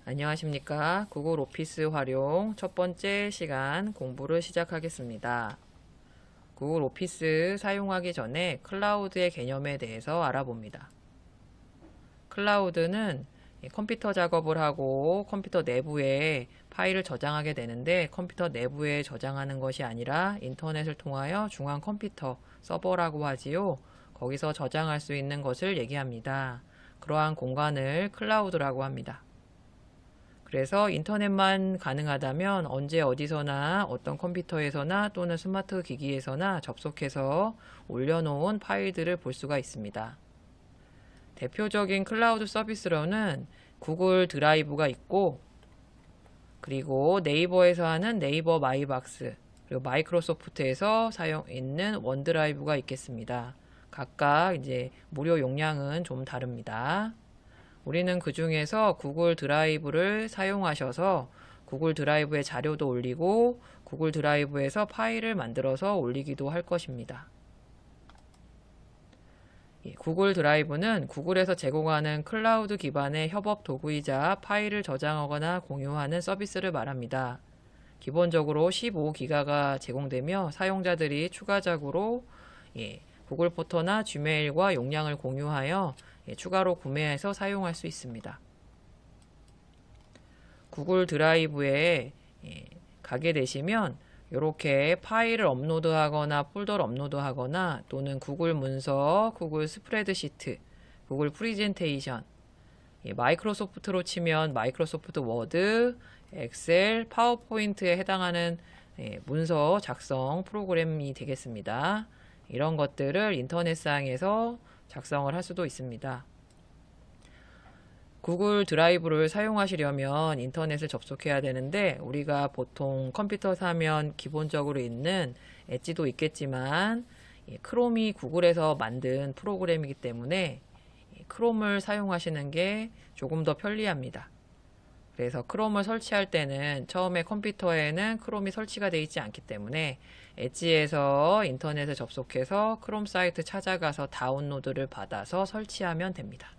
안녕하십니까. 구글 오피스 활용 첫 번째 시간 공부를 시작하겠습니다. 구글 오피스 사용하기 전에 클라우드의 개념에 대해서 알아봅니다. 클라우드는 컴퓨터 작업을 하고 컴퓨터 내부에 파일을 저장하게 되는데 컴퓨터 내부에 저장하는 것이 아니라 인터넷을 통하여 중앙 컴퓨터 서버라고 하지요. 거기서 저장할 수 있는 것을 얘기합니다. 그러한 공간을 클라우드라고 합니다. 그래서 인터넷만 가능하다면 언제 어디서나 어떤 컴퓨터에서나 또는 스마트 기기에서나 접속해서 올려놓은 파일들을 볼 수가 있습니다. 대표적인 클라우드 서비스로는 구글 드라이브가 있고, 그리고 네이버에서 하는 네이버 마이박스, 그리고 마이크로소프트에서 사용 있는 원드라이브가 있겠습니다. 각각 이제 무료 용량은 좀 다릅니다. 우리는 그 중에서 구글 드라이브를 사용하셔서 구글 드라이브에 자료도 올리고 구글 드라이브에서 파일을 만들어서 올리기도 할 것입니다. 구글 드라이브는 구글에서 제공하는 클라우드 기반의 협업 도구이자 파일을 저장하거나 공유하는 서비스를 말합니다. 기본적으로 15기가가 제공되며 사용자들이 추가적으로 구글 포토나 지메일과 용량을 공유하여 추가로 구매해서 사용할 수 있습니다. 구글 드라이브에 가게 되시면 이렇게 파일을 업로드하거나 폴더를 업로드하거나 또는 구글 문서, 구글 스프레드시트, 구글 프리젠테이션, 마이크로소프트로 치면 마이크로소프트 워드, 엑셀, 파워포인트에 해당하는 문서 작성 프로그램이 되겠습니다. 이런 것들을 인터넷상에서 작성을 할 수도 있습니다. 구글 드라이브를 사용하시려면 인터넷을 접속해야 되는데 우리가 보통 컴퓨터 사면 기본적으로 있는 엣지도 있겠지만 크롬이 구글에서 만든 프로그램이기 때문에 크롬을 사용하시는 게 조금 더 편리합니다. 그래서 크롬을 설치할 때는 처음에 컴퓨터에는 크롬이 설치가 되어 있지 않기 때문에 엣지에서 인터넷에 접속해서 크롬 사이트 찾아가서 다운로드를 받아서 설치하면 됩니다.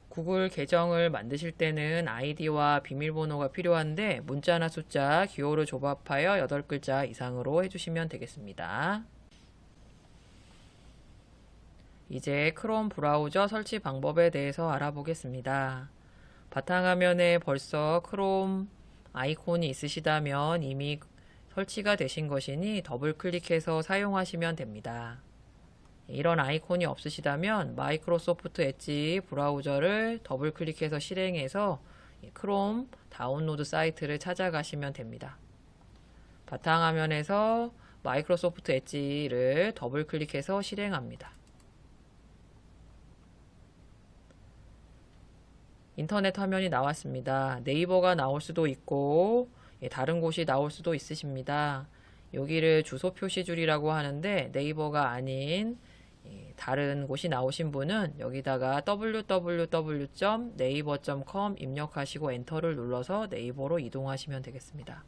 구글 계정을 만드실 때는 아이디와 비밀번호가 필요한데 문자나 숫자, 기호를 조합하여 8글자 이상으로 해주시면 되겠습니다. 이제 크롬 브라우저 설치 방법에 대해서 알아보겠습니다. 바탕화면에 벌써 크롬 아이콘이 있으시다면 이미 설치가 되신 것이니 더블 클릭해서 사용하시면 됩니다. 이런 아이콘이 없으시다면 마이크로소프트 엣지 브라우저를 더블 클릭해서 실행해서 크롬 다운로드 사이트를 찾아가시면 됩니다. 바탕화면에서 마이크로소프트 엣지를 더블 클릭해서 실행합니다. 인터넷 화면이 나왔습니다. 네이버가 나올 수도 있고 다른 곳이 나올 수도 있으십니다. 여기를 주소 표시줄이라고 하는데 네이버가 아닌 다른 곳이 나오신 분은 여기다가 www.naver.com 입력하시고 엔터를 눌러서 네이버로 이동하시면 되겠습니다.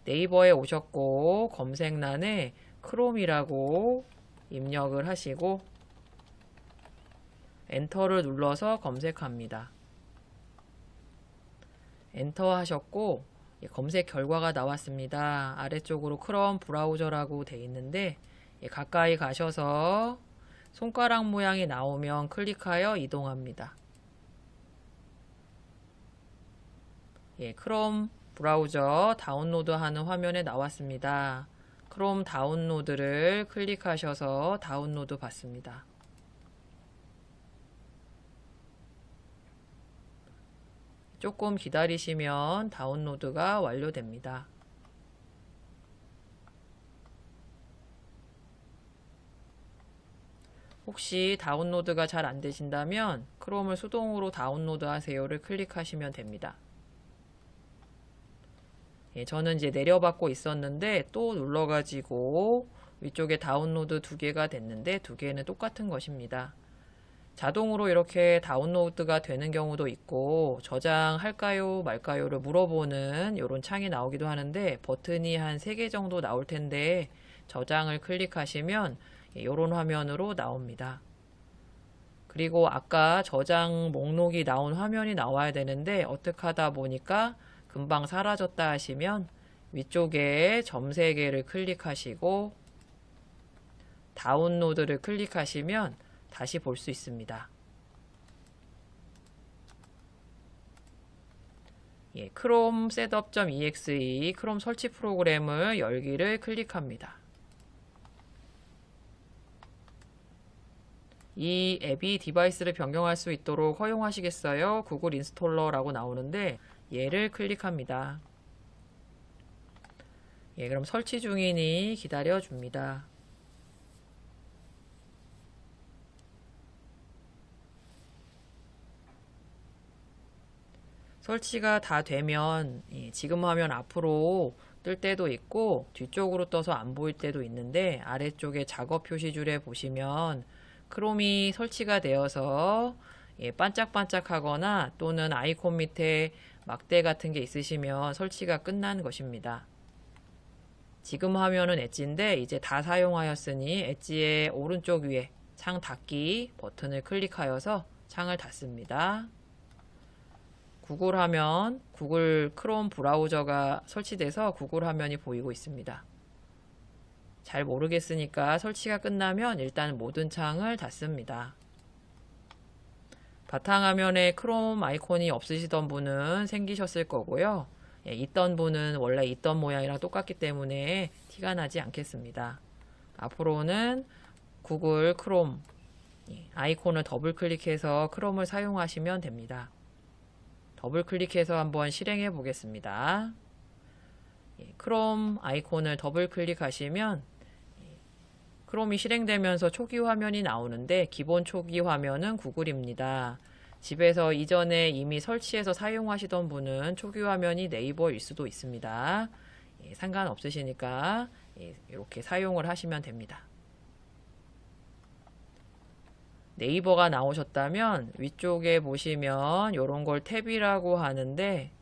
네이버에 오셨고 검색란에 크롬이라고 입력을 하시고 엔터를 눌러서 검색합니다. 엔터 하셨고 검색 결과가 나왔습니다. 아래쪽으로 크롬 브라우저라고 되어 있는데 가까이 가셔서 손가락 모양이 나오면 클릭하여 이동합니다. 크롬 브라우저 다운로드하는 화면에 나왔습니다. 크롬 다운로드를 클릭하셔서 다운로드 받습니다. 조금 기다리시면 다운로드가 완료됩니다. 혹시 다운로드가 잘 안 되신다면 크롬을 수동으로 다운로드 하세요를 클릭하시면 됩니다. 저는 이제 내려받고 있었는데 또 눌러가지고 위쪽에 다운로드 2개가 됐는데 2개는 똑같은 것입니다. 자동으로 이렇게 다운로드가 되는 경우도 있고 저장할까요 말까요를 물어보는 이런 창이 나오기도 하는데 버튼이 한 3개 정도 나올 텐데 저장을 클릭하시면 이런 화면으로 나옵니다. 그리고 아까 저장 목록이 나온 화면이 나와야 되는데 어떻게 하다 보니까 금방 사라졌다 하시면 위쪽에 점 3개를 클릭하시고 다운로드를 클릭하시면 다시 볼 수 있습니다. 예, 크롬 setup.exe 크롬 설치 프로그램을 열기를 클릭합니다. 이 앱이 디바이스를 변경할 수 있도록 허용하시겠어요? 구글 인스톨러라고 나오는데 얘를 클릭합니다. 예, 그럼 설치 중이니 기다려 줍니다. 설치가 다 되면 지금 화면 앞으로 뜰 때도 있고 뒤쪽으로 떠서 안 보일 때도 있는데 아래쪽에 작업 표시줄에 보시면 크롬이 설치가 되어서 반짝반짝하거나 또는 아이콘 밑에 막대 같은 게 있으시면 설치가 끝난 것입니다. 지금 화면은 엣지인데 이제 다 사용하였으니 엣지의 오른쪽 위에 창 닫기 버튼을 클릭하여서 창을 닫습니다. 구글 화면, 구글 크롬 브라우저가 설치돼서 구글 화면이 보이고 있습니다. 잘 모르겠으니까 설치가 끝나면 일단 모든 창을 닫습니다. 바탕화면에 크롬 아이콘이 없으시던 분은 생기셨을 거고요. 있던 분은 원래 있던 모양이랑 똑같기 때문에 티가 나지 않겠습니다. 앞으로는 구글 크롬 아이콘을 더블 클릭해서 크롬을 사용하시면 됩니다. 더블 클릭해서 한번 실행해 보겠습니다. 크롬 아이콘을 더블 클릭하시면 크롬이 실행되면서 초기 화면이 나오는데 기본 초기 화면은 구글입니다. 집에서 이전에 이미 설치해서 사용하시던 분은 초기 화면이 네이버일 수도 있습니다. 상관없으시니까 이렇게 사용을 하시면 됩니다. 네이버가 나오셨다면 위쪽에 보시면 이런 걸 탭이라고 하는데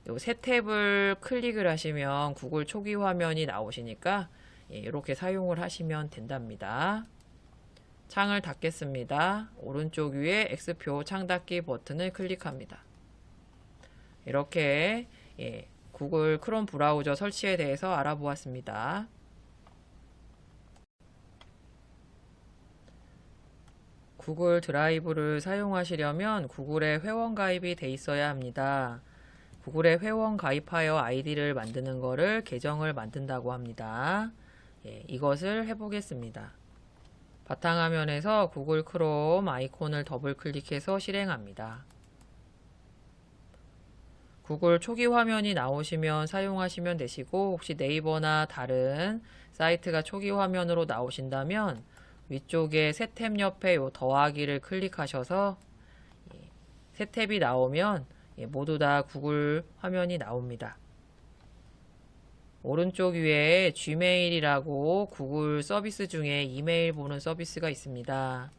이 새 탭을 클릭을 하시면 구글 초기 화면이 나오시니까 이렇게 사용을 하시면 된답니다. 창을 닫겠습니다. 오른쪽 위에 X표 창 닫기 버튼을 클릭합니다. 이렇게 구글 크롬 브라우저 설치에 대해서 알아보았습니다. 구글 드라이브를 사용하시려면 구글에 회원 가입이 돼 있어야 합니다. 구글에 회원 가입하여 아이디를 만드는 거를 계정을 만든다고 합니다. 이것을 해보겠습니다. 바탕화면에서 구글 크롬 아이콘을 더블 클릭해서 실행합니다. 구글 초기 화면이 나오시면 사용하시면 되시고 혹시 네이버나 다른 사이트가 초기 화면으로 나오신다면 위쪽에 새 탭 옆에 요 더하기를 클릭하셔서 새 탭이 나오면 모두 다 구글 화면이 나옵니다. 오른쪽 위에 Gmail이라고 구글 서비스 중에 이메일 보는 서비스가 있습니다.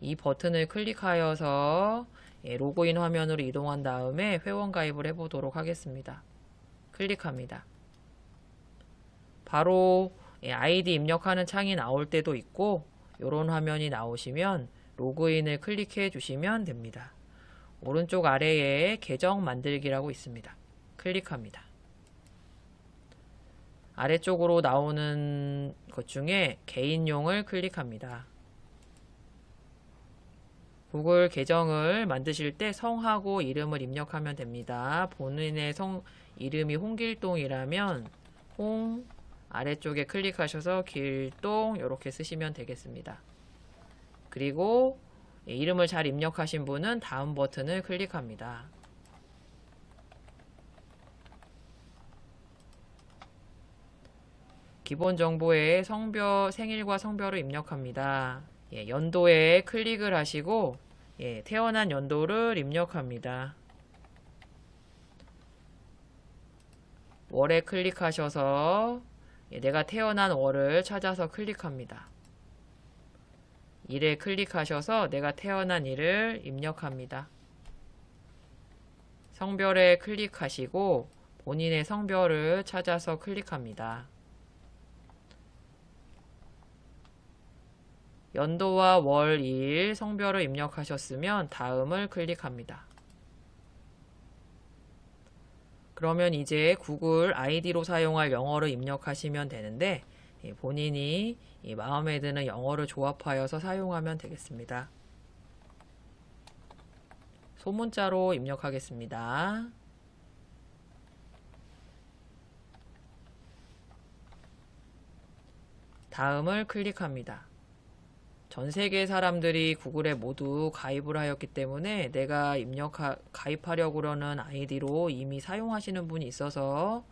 이 버튼을 클릭하여서 로그인 화면으로 이동한 다음에 회원 가입을 해보도록 하겠습니다. 클릭합니다. 바로 아이디 입력하는 창이 나올 때도 있고 이런 화면이 나오시면 로그인을 클릭해 주시면 됩니다. 오른쪽 아래에 계정 만들기라고 있습니다. 클릭합니다. 아래쪽으로 나오는 것 중에 개인용을 클릭합니다. 구글 계정을 만드실 때 성하고 이름을 입력하면 됩니다. 본인의 이름이 홍길동이라면 홍 아래쪽에 클릭하셔서 길동 이렇게 쓰시면 되겠습니다. 그리고 이름을 잘 입력하신 분은 다음 버튼을 클릭합니다. 기본 정보에 생일과 성별을 입력합니다. 연도에 클릭을 하시고 태어난 연도를 입력합니다. 월에 클릭하셔서 내가 태어난 월을 찾아서 클릭합니다. 일에 클릭하셔서 내가 태어난 일을 입력합니다. 성별에 클릭하시고 본인의 성별을 찾아서 클릭합니다. 연도와 월, 일, 성별을 입력하셨으면 다음을 클릭합니다. 그러면 이제 구글 아이디로 사용할 영어를 입력하시면 되는데 본인이 마음에 드는 영어를 조합하여서 사용하면 되겠습니다. 소문자로 입력하겠습니다. 다음을 클릭합니다. 전 세계 사람들이 구글에 모두 가입을 하였기 때문에 내가 가입하려고 그러는 아이디로 이미 사용하시는 분이 있어서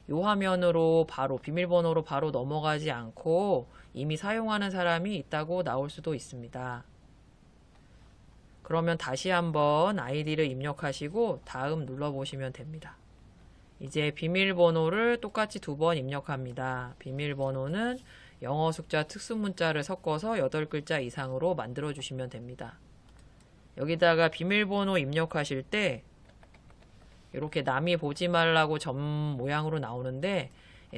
요 화면으로 바로 비밀번호로 바로 넘어가지 않고 이미 사용하는 사람이 있다고 나올 수도 있습니다. 그러면 다시 한번 아이디를 입력하시고 다음 눌러보시면 됩니다. 이제 비밀번호를 똑같이 2번 입력합니다. 비밀번호는 영어 숫자 특수문자를 섞어서 8글자 이상으로 만들어 주시면 됩니다. 여기다가 비밀번호 입력하실 때 이렇게 남이 보지 말라고 점 모양으로 나오는데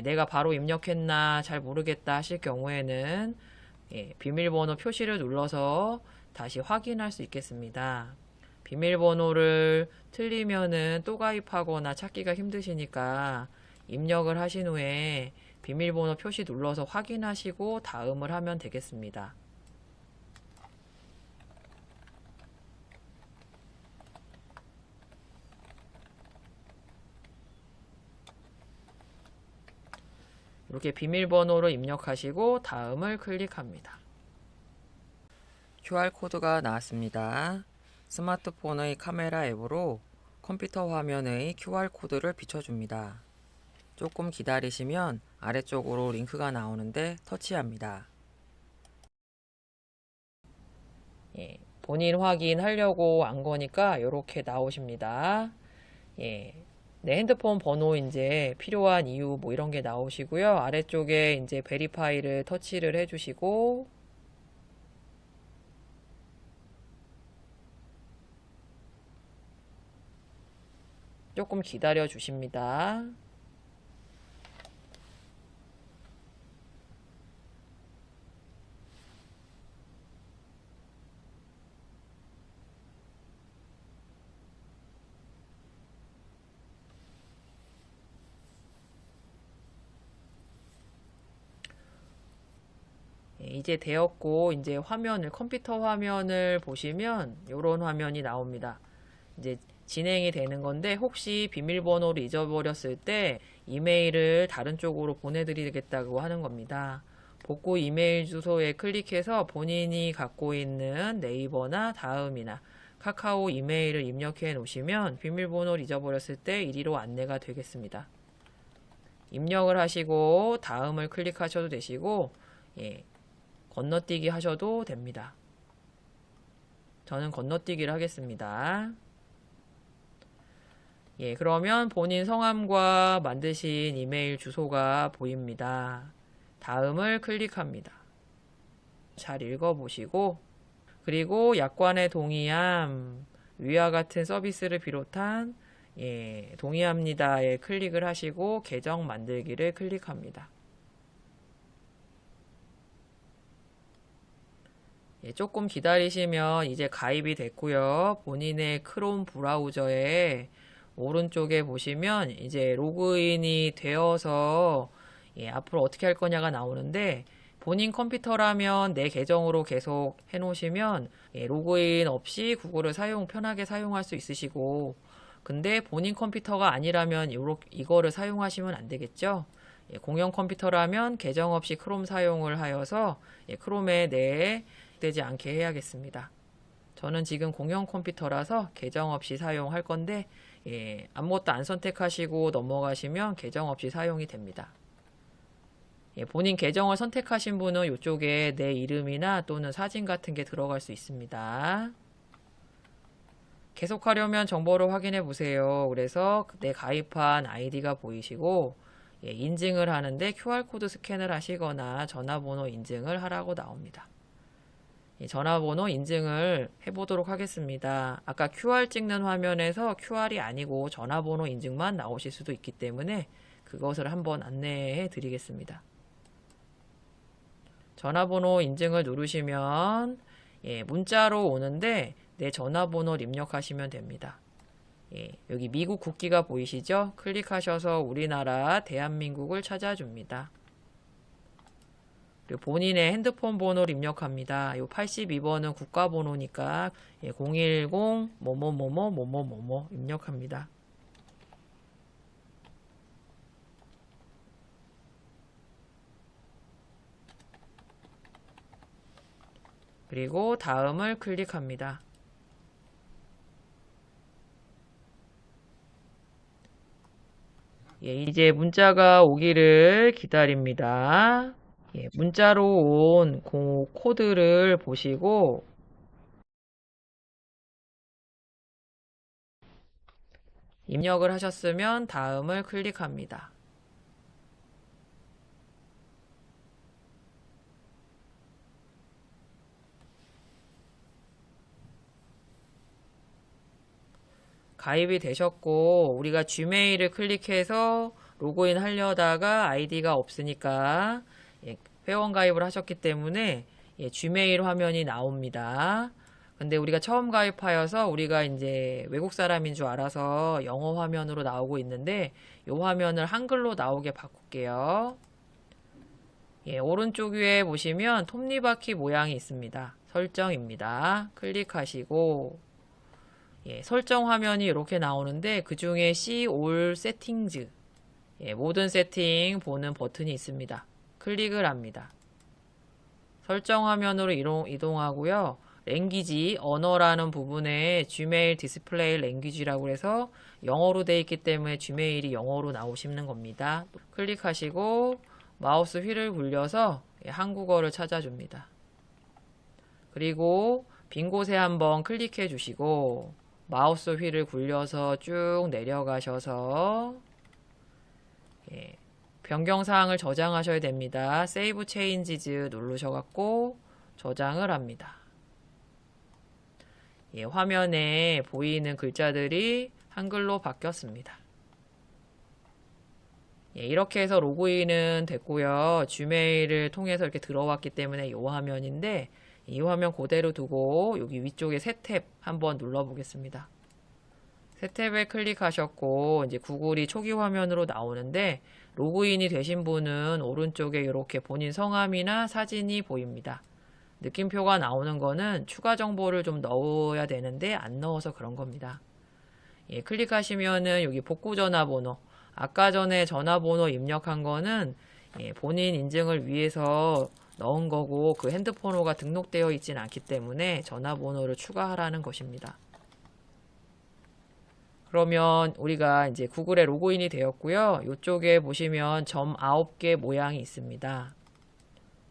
내가 바로 입력했나 잘 모르겠다 하실 경우에는 비밀번호 표시를 눌러서 다시 확인할 수 있겠습니다. 비밀번호를 틀리면은 또 가입하거나 찾기가 힘드시니까 입력을 하신 후에 비밀번호 표시 눌러서 확인하시고 다음을 하면 되겠습니다. 이렇게 비밀번호를 입력하시고 다음을 클릭합니다. QR코드가 나왔습니다. 스마트폰의 카메라 앱으로 컴퓨터 화면의 QR코드를 비춰줍니다. 조금 기다리시면 아래쪽으로 링크가 나오는데 터치합니다. 본인 확인하려고 안 거니까 이렇게 나오십니다. 내 핸드폰 번호 이제 필요한 이유 뭐 이런 게 나오시고요. 아래쪽에 이제 베리파이를 터치를 해주시고 조금 기다려 주십니다. 이제 되었고 이제 컴퓨터 화면을 보시면 이런 화면이 나옵니다. 이제 진행이 되는 건데 혹시 비밀번호를 잊어버렸을 때 이메일을 다른 쪽으로 보내드리겠다고 하는 겁니다. 복구 이메일 주소에 클릭해서 본인이 갖고 있는 네이버나 다음이나 카카오 이메일을 입력해 놓으시면 비밀번호를 잊어버렸을 때 이리로 안내가 되겠습니다. 입력을 하시고 다음을 클릭하셔도 되시고 건너뛰기 하셔도 됩니다. 저는 건너뛰기를 하겠습니다. 그러면 본인 성함과 만드신 이메일 주소가 보입니다. 다음을 클릭합니다. 잘 읽어보시고 그리고 약관에 동의함 위와 같은 서비스를 비롯한 동의합니다에 클릭을 하시고 계정 만들기를 클릭합니다. 조금 기다리시면 이제 가입이 됐고요. 본인의 크롬 브라우저에 오른쪽에 보시면 이제 로그인이 되어서 앞으로 어떻게 할 거냐가 나오는데 본인 컴퓨터라면 내 계정으로 계속 해놓으시면 로그인 없이 구글을 편하게 사용할 수 있으시고 근데 본인 컴퓨터가 아니라면 이거를 사용하시면 안 되겠죠. 공용 컴퓨터라면 계정 없이 크롬 사용을 하여서 크롬에 되지 않게 해야겠습니다. 저는 지금 공용 컴퓨터라서 계정 없이 사용할 건데 아무것도 안 선택하시고 넘어가시면 계정 없이 사용이 됩니다. 본인 계정을 선택하신 분은 이쪽에 내 이름이나 또는 사진 같은 게 들어갈 수 있습니다. 계속하려면 정보를 확인해 보세요. 그래서 내 가입한 아이디가 보이시고 인증을 하는데 QR코드 스캔을 하시거나 전화번호 인증을 하라고 나옵니다. 전화번호 인증을 해보도록 하겠습니다. 아까 QR 찍는 화면에서 QR이 아니고 전화번호 인증만 나오실 수도 있기 때문에 그것을 한번 안내해 드리겠습니다. 전화번호 인증을 누르시면 문자로 오는데 내 전화번호를 입력하시면 됩니다. 여기 미국 국기가 보이시죠? 클릭하셔서 우리나라 대한민국을 찾아줍니다. 그리고 본인의 핸드폰 번호를 입력합니다. 요 82번은 국가번호니까 010 뭐뭐뭐뭐 뭐뭐뭐뭐 입력합니다. 그리고 다음을 클릭합니다. 이제 문자가 오기를 기다립니다. 문자로 온 코드를 보시고 입력을 하셨으면 다음을 클릭합니다. 가입이 되셨고 우리가 Gmail을 클릭해서 로그인 하려다가 아이디가 없으니까 회원 가입을 하셨기 때문에 Gmail 화면이 나옵니다. 근데 우리가 처음 가입하여서 우리가 이제 외국 사람인 줄 알아서 영어 화면으로 나오고 있는데 이 화면을 한글로 나오게 바꿀게요. 오른쪽 위에 보시면 톱니바퀴 모양이 있습니다. 설정입니다. 클릭하시고 설정 화면이 이렇게 나오는데 그 중에 See All Settings 모든 세팅 보는 버튼이 있습니다. 클릭을 합니다. 설정 화면으로 이동하고요. 랭귀지, 언어라는 부분에 Gmail 디스플레이 랭귀지라고 해서 영어로 되어 있기 때문에 Gmail이 영어로 나오시는 겁니다. 클릭하시고 마우스 휠을 굴려서 한국어를 찾아줍니다. 그리고 빈 곳에 한번 클릭해 주시고 마우스 휠을 굴려서 쭉 내려가셔서 변경사항을 저장하셔야 됩니다. Save Changes 누르셔갖고 저장을 합니다. 화면에 보이는 글자들이 한글로 바뀌었습니다. 이렇게 해서 로그인은 됐고요. Gmail을 통해서 이렇게 들어왔기 때문에 이 화면인데 이 화면 그대로 두고 여기 위쪽에 새 탭 한번 눌러 보겠습니다. 새 탭에 클릭하셨고 이제 구글이 초기 화면으로 나오는데 로그인이 되신 분은 오른쪽에 이렇게 본인 성함이나 사진이 보입니다. 느낌표가 나오는 거는 추가 정보를 좀 넣어야 되는데 안 넣어서 그런 겁니다. 클릭하시면은 여기 복구 전화번호 아까 전에 전화번호 입력한 거는 본인 인증을 위해서 넣은 거고 그 핸드폰호가 등록되어 있진 않기 때문에 전화번호를 추가하라는 것입니다. 그러면 우리가 이제 구글에 로그인이 되었고요. 이쪽에 보시면 점 9개 모양이 있습니다.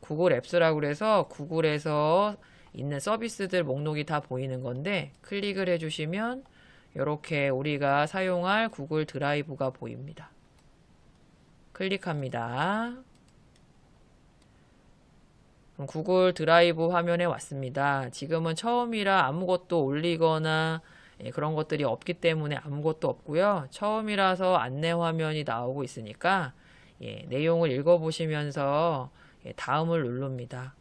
구글 앱스라고 해서 구글에서 있는 서비스들 목록이 다 보이는 건데 클릭을 해주시면 이렇게 우리가 사용할 구글 드라이브가 보입니다. 클릭합니다. 구글 드라이브 화면에 왔습니다. 지금은 처음이라 아무것도 올리거나 그런 것들이 없기 때문에 아무것도 없고요. 처음이라서 안내 화면이 나오고 있으니까 내용을 읽어보시면서 다음을 누릅니다.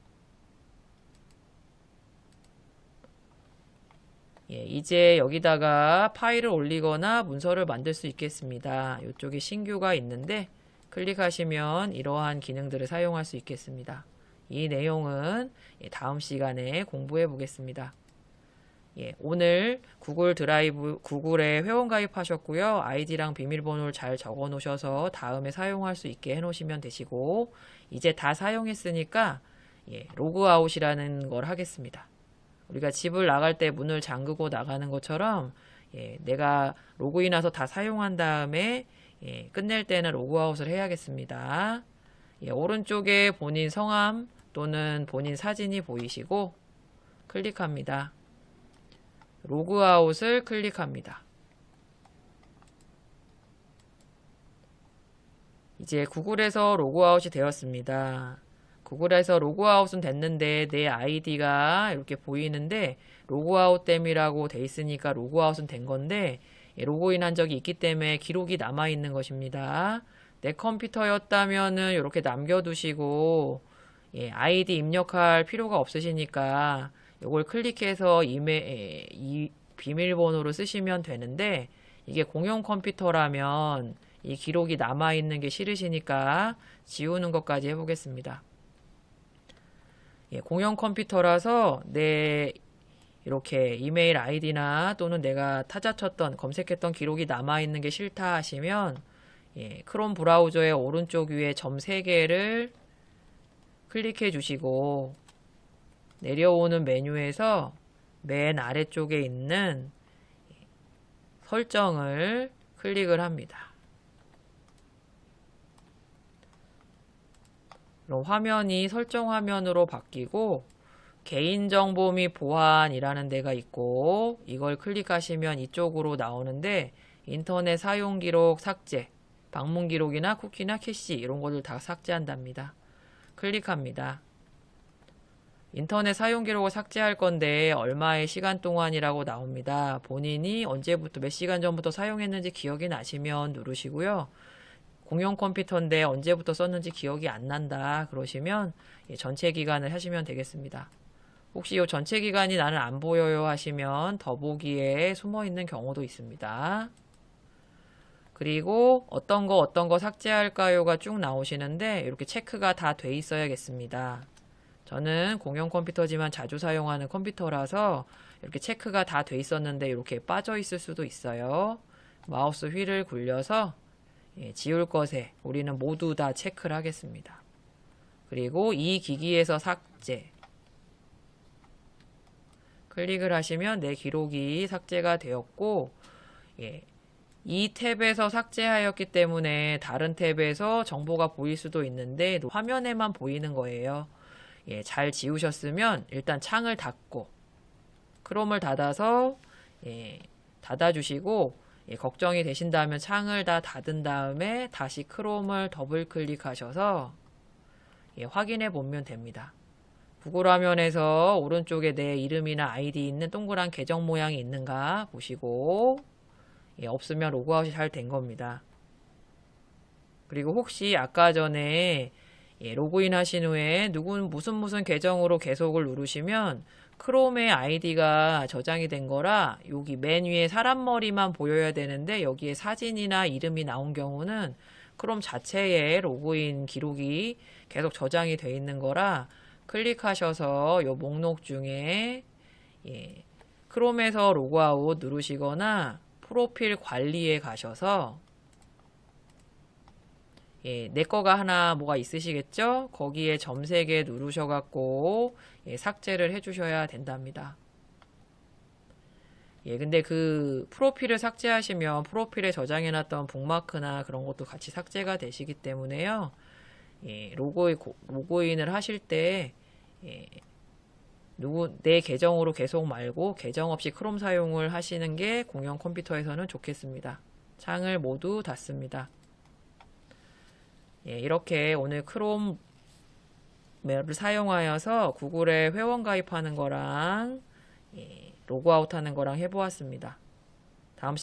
이제 여기다가 파일을 올리거나 문서를 만들 수 있겠습니다. 이쪽에 신규가 있는데 클릭하시면 이러한 기능들을 사용할 수 있겠습니다. 이 내용은 다음 시간에 공부해 보겠습니다. 오늘 구글 드라이브, 구글에 회원 가입하셨고요. 아이디랑 비밀번호를 잘 적어 놓으셔서 다음에 사용할 수 있게 해 놓으시면 되시고 이제 다 사용했으니까 로그아웃이라는 걸 하겠습니다. 우리가 집을 나갈 때 문을 잠그고 나가는 것처럼 내가 로그인해서 다 사용한 다음에 끝낼 때는 로그아웃을 해야겠습니다. 오른쪽에 본인 성함 또는 본인 사진이 보이시고 클릭합니다. 로그아웃을 클릭합니다. 이제 구글에서 로그아웃이 되었습니다. 구글에서 로그아웃은 됐는데 내 아이디가 이렇게 보이는데 로그아웃 됨이라고 돼 있으니까 로그아웃은 된 건데 로그인 한 적이 있기 때문에 기록이 남아 있는 것입니다. 내 컴퓨터였다면은 이렇게 남겨두시고 아이디 입력할 필요가 없으시니까 이걸 클릭해서 이 비밀번호로 쓰시면 되는데, 이게 공용 컴퓨터라면 이 기록이 남아있는 게 싫으시니까 지우는 것까지 해보겠습니다. 공용 컴퓨터라서 내 이렇게 이메일 아이디나 또는 내가 타자쳤던 검색했던 기록이 남아있는 게 싫다 하시면 크롬 브라우저의 오른쪽 위에 점 3개를 클릭해 주시고 내려오는 메뉴에서 맨 아래쪽에 있는 설정을 클릭을 합니다. 그럼 화면이 설정 화면으로 바뀌고 개인정보 및 보안이라는 데가 있고 이걸 클릭하시면 이쪽으로 나오는데 인터넷 사용 기록 삭제, 방문 기록이나 쿠키나 캐시 이런 것들 다 삭제한답니다. 클릭합니다. 인터넷 사용 기록을 삭제할 건데 얼마의 시간 동안이라고 나옵니다. 본인이 언제부터 몇 시간 전부터 사용했는지 기억이 나시면 누르시고요. 공용 컴퓨터인데 언제부터 썼는지 기억이 안 난다 그러시면 전체 기간을 하시면 되겠습니다. 혹시 이 전체 기간이 나는 안 보여요 하시면 더보기에 숨어 있는 경우도 있습니다. 그리고 어떤 거 삭제할까요가 쭉 나오시는데 이렇게 체크가 다 돼 있어야겠습니다. 저는 공용 컴퓨터지만 자주 사용하는 컴퓨터라서 이렇게 체크가 다 돼 있었는데 이렇게 빠져 있을 수도 있어요. 마우스 휠을 굴려서 지울 것에 우리는 모두 다 체크를 하겠습니다. 그리고 이 기기에서 삭제 클릭을 하시면 내 기록이 삭제가 되었고 이 탭에서 삭제하였기 때문에 다른 탭에서 정보가 보일 수도 있는데 화면에만 보이는 거예요. 잘 지우셨으면 일단 창을 닫고 크롬을 닫아서 닫아주시고 걱정이 되신다면 창을 다 닫은 다음에 다시 크롬을 더블 클릭하셔서 확인해 보면 됩니다. 구글 화면에서 오른쪽에 내 이름이나 아이디 있는 동그란 계정 모양이 있는가 보시고 없으면 로그아웃이 잘 된 겁니다. 그리고 혹시 아까 전에 로그인 하신 후에 무슨 계정으로 계속을 누르시면 크롬의 아이디가 저장이 된 거라 여기 맨 위에 사람 머리만 보여야 되는데 여기에 사진이나 이름이 나온 경우는 크롬 자체에 로그인 기록이 계속 저장이 돼 있는 거라 클릭하셔서 이 목록 중에 크롬에서 로그아웃 누르시거나 프로필 관리에 가셔서 내 거가 하나 뭐가 있으시겠죠? 거기에 점 3개 누르셔갖고 삭제를 해주셔야 된답니다. 근데 그 프로필을 삭제하시면 프로필에 저장해놨던 북마크나 그런 것도 같이 삭제가 되시기 때문에요. 로그인을 하실 때 내 계정으로 계속 말고 계정 없이 크롬 사용을 하시는 게 공용 컴퓨터에서는 좋겠습니다. 창을 모두 닫습니다. 이렇게 오늘 크롬을 사용하여서 구글에 회원 가입하는 거랑 로그아웃 하는 거랑 해보았습니다.